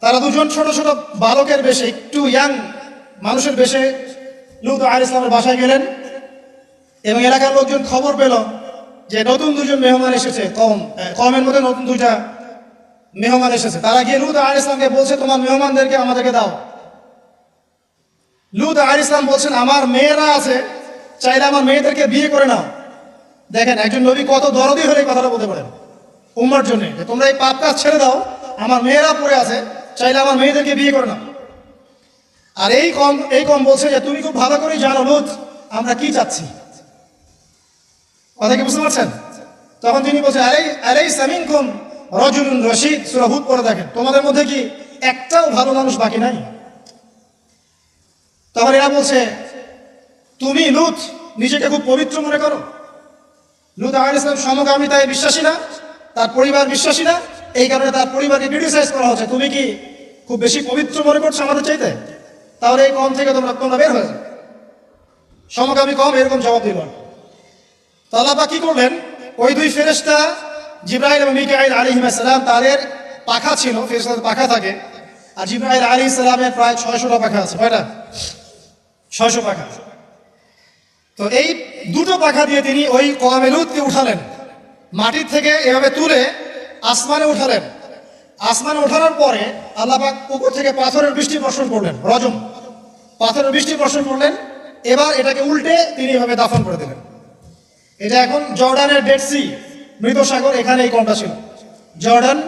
তারা দুজন ছোট ছোট বালকের বেশে, একটু ইয়াং মানুষের বেশে লূত আলাইহিস সালামের বাসায় গেলেন, এবং এলাকার লোকজন খবর পেল যে নতুন দুজন মেহমান এসেছে, কওমের মধ্যে নতুন দুইটা মেহমান এসেছে। তারা গিয়ে লূত আলাইহিস সালামকে বলছে, তোমার মেহমানদেরকে আমাদেরকে দাও। লূত আলাইহিস সালাম বলছেন আমার মেয়েরা আছে, চাইলে আমার মেয়েদেরকে বিয়ে করে নাও। দেখেন একজন নবী কত দরদি হলে এই কথাটা বলতে পারেন উম্মার জন্য, যে তোমরা এই পাপ কাজ ছেড়ে দাও, আমার মেয়েরা পড়ে আছে, চাইলে আমার মেয়েদেরকে বিয়ে করে নাও। আর এই কম বলছে যে তুমি খুব ভালো করেই জানো লূত আমরা কি চাচ্ছি। কথা কি বুঝতে পারছেন? তখন তিনি বলছেন আলাইসা মিনকুম রাজুলুন রশীদ, সূরা হুদ পড়ে দেখেন, তোমাদের মধ্যে কি একটাও ভালো মানুষ বাকি নাই? তখন এরা বলছে তুমি লূত নিজেকে খুব পবিত্র মনে করো, লূত আলাইহিস সালাম সমকামিতায় বিশ্বাসী না, তার পরিবার বিশ্বাসী না, এই কারণে তার পরিবারকে ক্রিটিসাইজ করা হচ্ছে, তুমি কি খুব বেশি পবিত্র মনে করছো আমাদের চাইতে? তাহলে এই কম থেকে তোমরা বের হয়ে যাও, সমকামী কম, এরকম জবাব দিল। তো আল্লাহ পাক কি করলেন, ওই দুই ফেরেশতা জিবরাইল এবং মিকাইল আলাইহিস সালাম, তাদের পাখা ছিল, ফেরেশতাদের পাখা থাকে, আর জিবরাইল আলাইহিস সালামের প্রায় 600টা পাখা আছে। কয়টা? 600 পাখা। তো এই দুটো পাখা দিয়ে তিনি ওই কওমে লূতকে উঠালেন, মাটির থেকে এভাবে তুলে আসমানে উঠালেন। আসমানে ওঠানোর পরে আল্লাহ পাক উপর থেকে পাথরের বৃষ্টি বর্ষণ করলেন, রজম পাথরের বৃষ্টি বর্ষণ করলেন। এবার এটাকে উল্টে তিনি এভাবে দাফন করে দিলেন। এটা এখন জর্ডানের ডেড সি, মৃত সাগর, এখানে এই কমটা ছিল। জর্ডান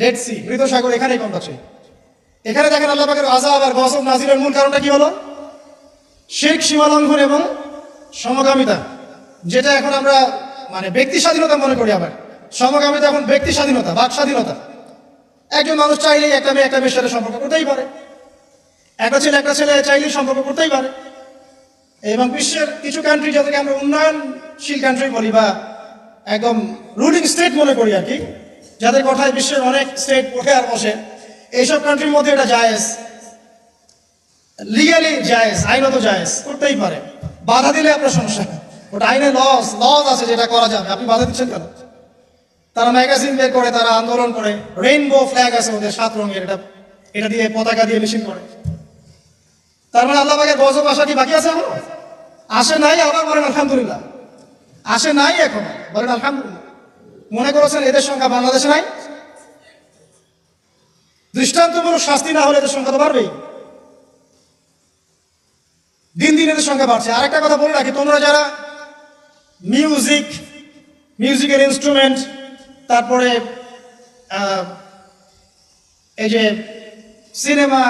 ডেড সি, মৃত সাগর, এখানে এই কমটা ছিল। এখানে দেখেন আল্লাহ পাকের আযাব আর গজব নাযিলের মূল কারণটা কি হলো? শিরক, সীমালঙ্ঘন এবং সমকামিতা, যেটা এখন আমরা মানে ব্যক্তি স্বাধীনতা মনে করি। আবার সমকামিতা এখন ব্যক্তি স্বাধীনতা, বাক স্বাধীনতা। একজন মানুষ চাইলেই একটা মেয়ের সাথে সম্পর্ক করতেই পারে, একটা ছেলে চাইলেই সম্পর্ক করতেই পারে। এবং বিশ্বের কিছু কান্ট্রি, যাদেরকে আমরা উন্নয়নশীল কান্ট্রি বলি বা একদম রুলিং স্টেট মনে করি আর কি, যাদের কথায় বিশ্বের অনেক স্টেট ওঠে আর বসে, এইসব কান্ট্রির মধ্যে এটা জায়েজ, লিগালি জায়েজ, আইনত জায়েজ, করতেই পারে। বাধা দিলে আপনার সমস্যা, ওটা আইনে লজ আছে যেটা করা যাবে, আপনি বাধা দিচ্ছেন কেন? তারা ম্যাগাজিন বের করে, তারা আন্দোলন করে, রেইনবো ফ্ল্যাগ আছে ওদের 7 রঙের, এটা দিয়ে পতাকা দিয়ে মিছিল করে। তার মানে আল্লাহ পাকের গজব আসা কি বাকি আছে এখনো? আসে নাই, আবার বলেন আলহামদুলিল্লাহ। আসে নাই এখন, বলেন আলহামদুলিল্লাহ। মনে করেছেন এদের সংখ্যা বাংলাদেশে নাই? দৃষ্টান্তমূলক শাস্তি না হলে এদের সংখ্যা তো বাড়বেই, দিন দিন এদের সংখ্যা বাড়ছে। আরেকটা কথা বলে রাখি, তোমরা যারা মিউজিক্যাল ইনস্ট্রুমেন্ট, তারপরে এই যে সিনেমা,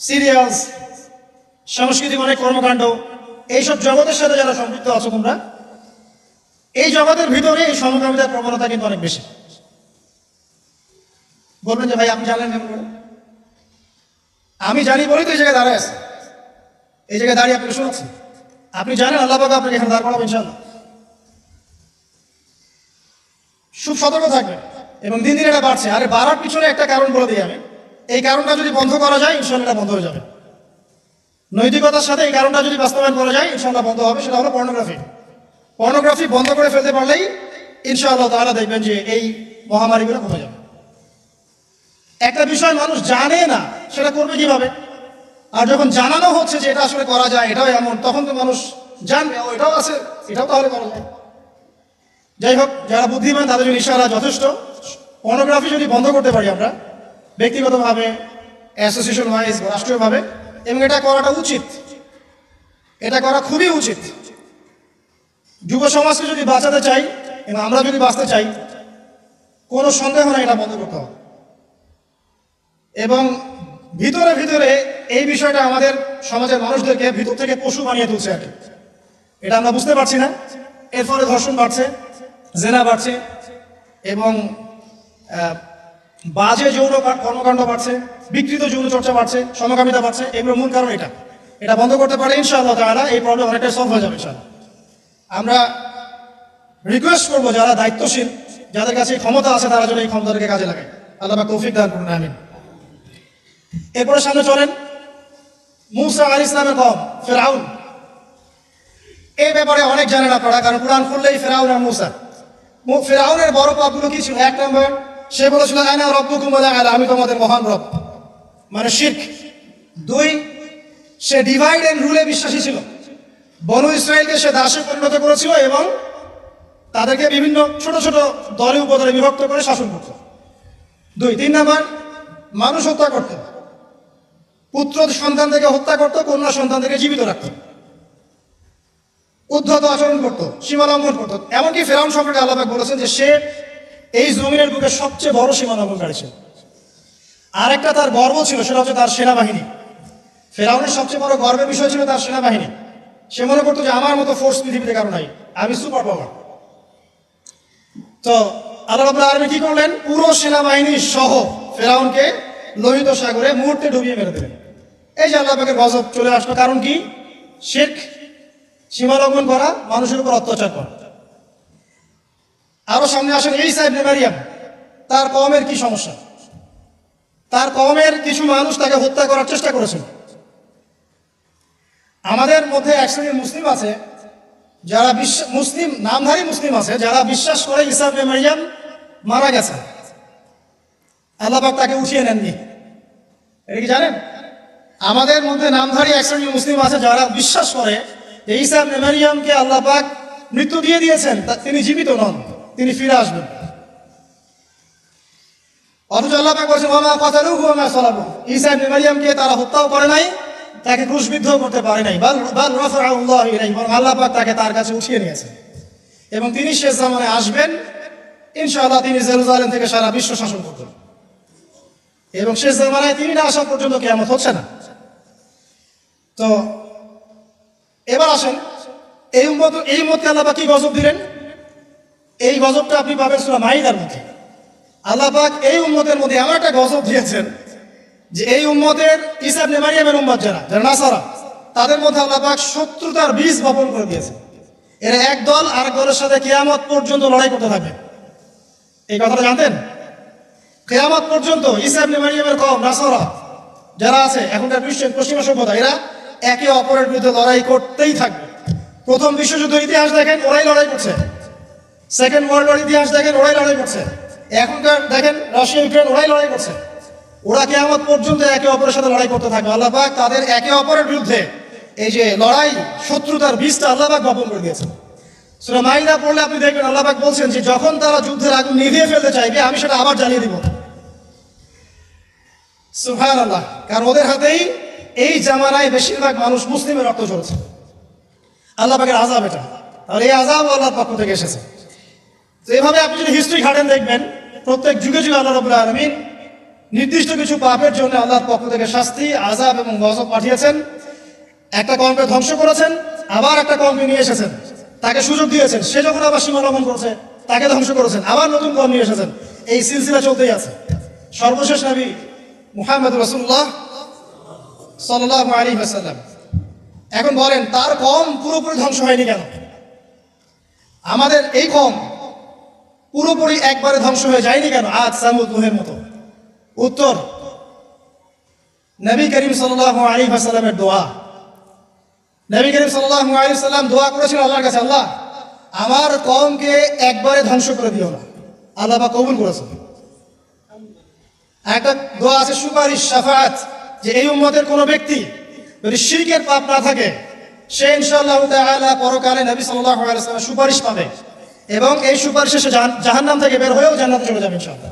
সিরিয়ালস, সাংস্কৃতিক অনেক কর্মকাণ্ড, এইসব জগতের সাথে যারা সম্পৃক্ত আছো তোমরা, এই জগতের ভিতরে এই সমকামিতার প্রবণতা কিন্তু অনেক বেশি। বলবেন যে ভাই আপনি জানেন কেমন করে? আমি জানি বলেই তো এই জায়গায় দাঁড়ায় আছে, এই জায়গায় দাঁড়িয়ে আপনাকে শোনাচ্ছি। আপনি জানেন আল্লাহ পাক আপনাকে এখানে দাঁড় করাবেন ইনশাআল্লাহ। খুব সতর্ক থাকবেন, এবং দিন দিন এটা বাড়ছে। আরে বাড়ার পিছনে একটা কারণ বলে দিই আমি, এই কারণটা যদি বন্ধ করা যায় ইনশাআল্লাহ এটা বন্ধ হয়ে যাবে। নৈতিকতার সাথে এই কারণটা যদি বাস্তবায়ন করা যায় ইনশাআল্লাহ বন্ধ হবে। সেটা হলো পর্নোগ্রাফি বন্ধ করে ফেলতে পারলেই ইনশাআল্লাহ তাআলা দেখবেন যে এই মহামারীগুলো কমে যাবে। একটা বিষয় মানুষ জানে না, সেটা করবে কিভাবে? আর যখন জানানো হচ্ছে যে এটা আসলে করা যায়, এটাও এমন, তখন তো মানুষ জানবে এটাও আছে, এটাও তাহলে করা যায়। যাই হোক, যারা বুদ্ধিমান তাদের জন্য ইশারা যথেষ্ট। পর্নোগ্রাফি যদি বন্ধ করতে পারি আমরা ব্যক্তিগতভাবে, অ্যাসোসিয়েশন ওয়াইজ, রাষ্ট্রীয়ভাবে, এবং এটা করাটা উচিত, এটা করা খুবই উচিত। যুব সমাজকে যদি বাঁচাতে চাই এবং আমরা যদি বাঁচতে চাই, কোনো সন্দেহ নাই এটা বন্ধ করতে হবে। এবং ভিতরে ভিতরে এই বিষয়টা আমাদের সমাজের মানুষদেরকে ভিতর থেকে পশু বানিয়ে তুলছে আর কি। এটা আমরা বুঝতে পারছি না। এর ফলে ধর্ষণ বাড়ছে, জেনা বাড়ছে, এবং বাজে যৌন কর্মকাণ্ড বাড়ছে, বিকৃত যৌন চর্চা বাড়ছে, সমকামিতা বাড়ছে। এগুলোর মূল কারণ এটা বন্ধ করতে পারলে ইনশাআল্লাহ তাআলা এই প্রবলেম অনেকটাই সলভ হয়ে যাবে ইনশাআল্লাহ। আমরা রিকোয়েস্ট করবো যারা দায়িত্বশীল, যাদের কাছে ক্ষমতা আছে, তারা যেন এই ক্ষমতাটাকে কাজে লাগায়। আল্লাহ পাক তৌফিক দান করুন, আমিন। এরপরে সামনে চলেন মূসা আলাইহিস সালামের কওম ফিরআউন। এই ব্যাপারে অনেক জানেন আপনারা, কারণ কুরআন খুললেই ফিরআউন আর মূসা। ফিরআউনের বড় পাপগুলো কি ছিল? 1 নম্বর, সে বলেছিল আনা রাব্বুকুম আলা, আমি তোমাদের মহান রব, মানে শিরক। 2, সে ডিভাইড এন্ড রুলে বিশ্বাসী ছিল। বনু ইসরায়েলকে সে দাসে পরিণত করেছিল এবং তাদেরকে বিভিন্ন ছোট ছোট দলে উপদলে বিভক্ত করে শাসন করত। 2, 3 নম্বর, মানুষ হত্যা করতেন। পুত্র সন্তান থেকে হত্যা করতো, কন্যা সন্তান থেকে জীবিত রাখতো, উদ্ধত আচরণ করতো, সীমা লঙ্ঘন করতো। এমনকি ফেরাউন সম্পর্কে আল্লাহ পাক বলেছেন যে সে এই জমিনের বুকে সবচেয়ে বড় সীমা লঙ্ঘনকারী ছিল। আরেকটা তার গর্ব ছিল, সেটা হচ্ছে তার সেনাবাহিনী। ফেরাউনের সবচেয়ে বড় গর্বের বিষয় ছিল তার সেনাবাহিনী। সে মনে করতো যে আমার মতো ফোর্স পৃথিবীতে কারো নাই, আমি সুপার পাওয়ার। তো আল্লাহ রাব্বুল আলামিন কি করলেন? পুরো সেনাবাহিনী সহ ফেরাউনকে লোহিত সাগরে মুহূর্তে ডুবিয়ে মেরে দিলেন। এই যে আল্লাহ পাকের গজব চলে আসলো, কারণ কি? শিরক, সীমা লঙ্ঘন করা, মানুষের উপর অত্যাচার করা। আরো সামনে আসেন ঈসা ইবনে মারিয়াম। তার কওমের কি সমস্যা? তার কওমের কিছু মানুষ তাকে হত্যা করার চেষ্টা করেছিল। আমাদের মধ্যে এক শ্রেণীর মুসলিম আছে যারা মুসলিম নামধারী মুসলিম আছে যারা বিশ্বাস করে ঈসা ইবনে মারিয়াম মারা গেছে, আল্লাহ পাক তাকে উঠিয়ে নেননি। এটা কি জানেন? আমাদের মধ্যে নামধারী এক শ্রেণীর মুসলিম আছে যারা বিশ্বাস করে যে ঈসা ইবনে মারিয়ামকে আল্লাহ পাক মৃত্যু দিয়ে দিয়েছেন, তিনি জীবিত নন, তিনি ফিরে আসবেন। অথচ আল্লাহ পাক বলেছেন ওয়া মা কাতালুহু ওয়া মা সালাবুহু, ঈসা ইবনে মারিয়ামকে তারা হত্যাও করে নাই, তাকে ক্রুশবিদ্ধও করতে পারে নাই। বাল রাফাআহু আল্লাহু ইলাইহি, বরং আল্লাহ পাক তাকে তার কাছে উঠিয়ে নিয়েছেন এবং তিনি শেষ জামানে আসবেন। ইনশাআল্লাহ তিনি জেরুজালেম থেকে সারা বিশ্ব শাসন করবেন এবং শেষ জামানায় তিনি না আসা পর্যন্ত কিয়ামত হচ্ছে না। তো এবার আসেন, এই উম্মতকে আল্লাহ পাক কি গজব দিলেন? এই গজবটা আপনি পাবেন সূরা মাইদার মধ্যে। আল্লাহ পাক এই উম্মতের মধ্যে এমন একটা গজব দিয়েছেন যে এই উম্মতের ঈসা ইবনে মারিয়ামের উম্মত যারা নাসারা, তাদের মধ্যে আল্লাহ পাক শত্রুতার বীজ বপন করে দিয়েছে। এরা এক দল আরেক দলের সাথে কিয়ামত পর্যন্ত লড়াই করতে থাকবে। এই কথাটা জানতেন? কিয়ামত পর্যন্ত ঈসা ইবনে মারিয়ামের কওম নাসারা যারা আছে, এখনকার পশ্চিমা সভ্যতা, এরা একে অপরের বিরুদ্ধে লড়াই করতেই থাকবে। প্রথম বিশ্বযুদ্ধের ইতিহাস দেখেন, ওরাই লড়াই করছে। সেকেন্ড ওয়ার্ল্ড ওয়ার ইতিহাস দেখেন, ওরাই লড়াই করছে। এখনকার দেখেন রাশিয়া ইউক্রেন, ওরাই লড়াই করছে। ওরা কিয়ামত পর্যন্ত একে অপরের সাথে লড়াই করতে থাকবে। আল্লাহ পাক তাদের একে অপরের বিরুদ্ধে এই যে লড়াই, শত্রুতার বীজটা আল্লাহ পাক বপন করে দিয়েছেন। সূরা মাইদা পড়লে আপনি দেখবেন আল্লাহ পাক বলছেন যে যখন তারা যুদ্ধের আগুন নিভিয়ে ফেলতে চাইবে, আমি সেটা আবার জ্বালিয়ে দিব। সুবহানাল্লাহ। কারণ ওদের হাতেই এই জামানায় বেশিরভাগ মানুষ মুসলিমের রক্ত ঝরছে। আল্লাহ পাকের আযাব এটা। আর এই আযাব আল্লাহর পক্ষ থেকে এসেছে। তো এভাবে আপনি যদি হিস্ট্রি ঘাটেন, দেখবেন প্রত্যেক যুগে যুগে আল্লাহ রাব্বুল আলামিন নির্দিষ্ট কিছু পাপের জন্য আল্লাহর পক্ষ থেকে শাস্তি, আযাব এবং গজব পাঠিয়েছেন। একটা কওমকে ধ্বংস করেছেন, আবার একটা কওমকে নিয়ে এসেছেন, তাকে সুযোগ দিয়েছেন, সে যখন আবার সীমা লঙ্ঘন করেছে তাকে ধ্বংস করেছেন, আবার নতুন কওম নিয়ে এসেছেন। এই সিলসিলা চলতেই আছে। সর্বশেষ নবী মুহাম্মদ রাসূলুল্লাহ সাল্লাল্লাহু আলাইহি ওয়াসাল্লাম, এখন বলেন তার কওম পুরোপুরি ধ্বংস হয়নি কেন? আমাদের এই কওম পুরোপুরি একবারে ধ্বংস হয়ে যায়নি কেন? আদ, সামুদ, নূহের মতো। উত্তর, নবী করিম সাল্লাল্লাহু আলাইহি ওয়াসাল্লামের দোয়া। নবী করিম সাল্লাল্লাহু আলাইহি ওয়াসাল্লাম দোয়া করেছিলেন আল্লাহর কাছে, আল্লাহ আমার কওমকে একবারে ধ্বংস করে দিও না। আল্লাহ পাক কবুল করেছেন। একটা দোয়া আছে সুপারিশ, শাফাআত, যে এই উম্মতের কোনো ব্যক্তি যদি শিরকের পাপ না থাকে, সে ইনশাআল্লাহ তাআলা পরকালে নবী সাল্লাল্লাহু আলাইহি ওয়াসাল্লামের সুপারিশ পাবে এবং এই সুপারিশে সে জাহান্নাম থেকে বের হয়েও জান্নাতে চলে যাবে ইনশাআল্লাহ।